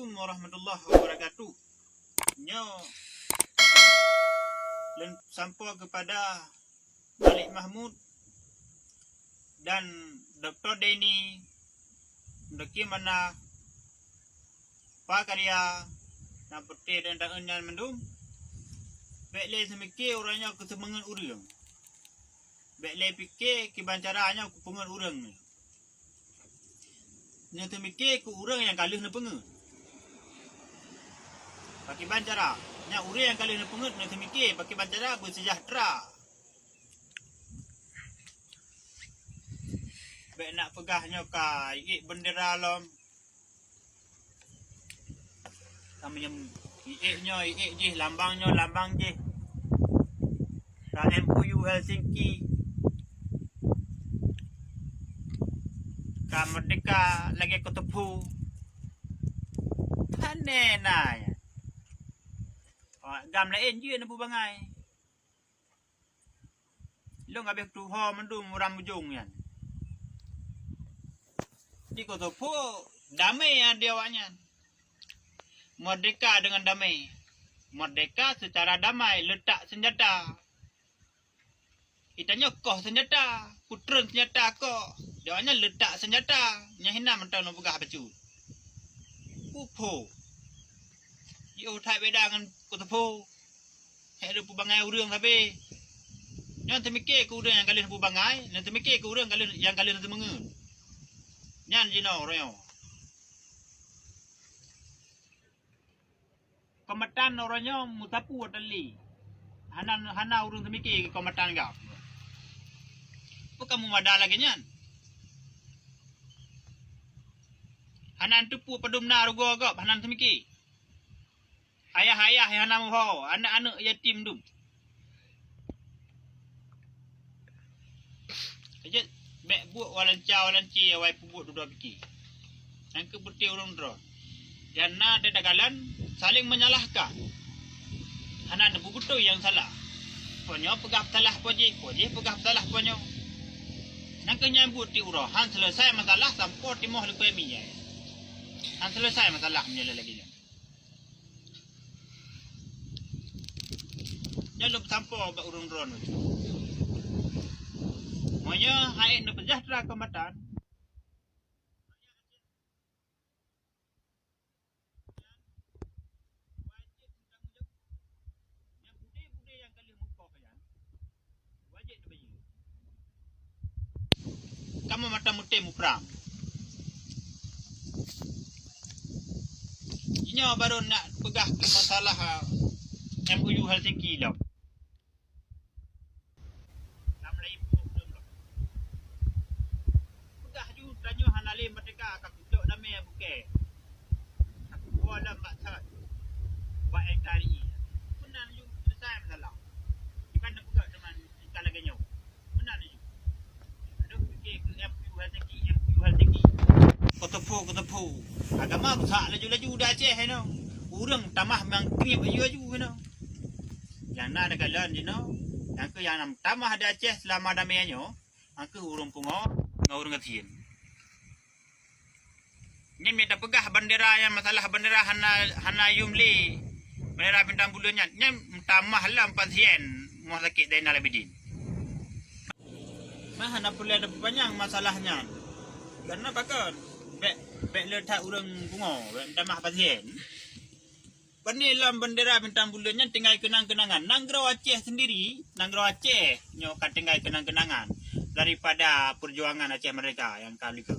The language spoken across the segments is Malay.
Assalamualaikum warahmatullahi wabarakatuh. Nyo sampai kepada Malik Mahmud dan Dr. Denny mendaki mana pa karya na pete dan daunnya mendum bekle semikir orangnya kesemengan urang bekle fikir kibancaranya kupungan urang ni nya temikir ku urang yang kalih na pengen pakai bancara nya urang yang kalih na pengen nya temikir pakai bancara bersejahtera bek nak pegahnya ka ik bendera lom namanya ik je lambangnya lambang je MOU Helsinki ka merdeka lagi ketepu aneh na ya gam lain je na bu bangai lo ngabe tu ho mendung muram ujung yan di ketepu damai ya diawanya merdeka dengan damai merdeka secara damai letak senjata kita nyokoh senjata putren senjata kok jawanya letak senjata nyahina mentang no pegah bacu pupo yo thai beda dengan kutepo ada pu bangai urang tapi nyan temikir ku urang yang kalian pu bangai nyan temikir ku urang kalian yang kalian temengen nyan jino royo komatan orangnya mutapu adali hana urang temikir komatan gap kamu ada lagi nyan hanan tepu pedumna rugo gop hanan temiki ayah hanam ho anak-anak yatim dum aja mek buat walanci awai pubut dua piki yang keberti urang dro janna dedagalan saling menyalahkan hanan bubutu yang salah ponyo pegah salah poji pegah salah ponyo nak nyambut di urah han selesai masalah sampai timoh lepai minya han selesai masalahnya lagi jaluk sampai ke urang-urang tu monya hai na sejahtera kematan kamu mata mute muprang ini baru nak pegah ke masalah MOU Helsinki dah nam lai belum dah pegah ju tanyo hanale merdeka ka kutok damai buke aku wala maksud buat NKRI benar ju selesai masalah bukan nak pegah dengan ikan lagi nyo benar ju Kotepu agama rusak laju dah Aceh no urang tamah mang krip aju no yang na ada galan no yang ke yang nam tamah ada Aceh selama damaianyo angke urang pungo ngurang ngatien ni minta pegah bendera yang masalah bendera hana yumli bendera bintang bulannya ni tamah lah 4 yen mau sakit Zainal Abidin mah nak boleh ada banyak masalahnya karena bakal bek letak urang bungo bek tamah pasien penilam bendera bintang bulannya tinggal kenang-kenangan Nangrau Aceh sendiri Nangrau Aceh nyok tinggal kenang-kenangan daripada perjuangan Aceh mereka yang kali ke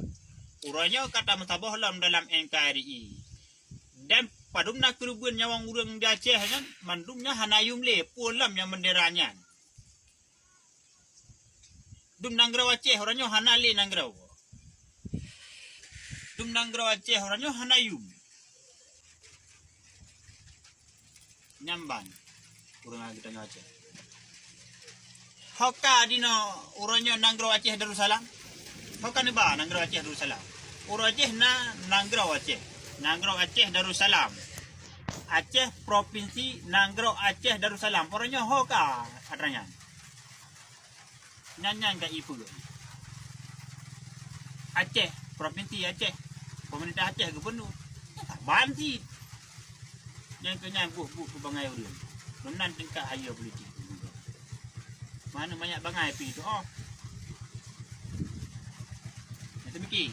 urangnya kata mutaboh dalam NKRI dan padumna kerubuan nyawang urang di Aceh kan mandumnya hanayum le pulam yang benderanya dum Nangrau Aceh orangnya hanali Nangrau dum Nangrau Aceh orangnya hanayum nyamban urang kita Aceh hoka dino orangnya Nangrau Aceh Darussalam hoka ni ba Nangrau Aceh Darussalam urang Aceh na Nangrau Aceh Darussalam Aceh provinsi Nangrau Aceh Darussalam orangnya hoka adanya nyanyan ka ipu Aceh provinsi Aceh pemerintah Aceh gubernur Banti. Yang kenyambuk bu ke bangai urang. Menan tingkat haya politik. Mana banyak bangai pi tu. Oh. Itu mikir.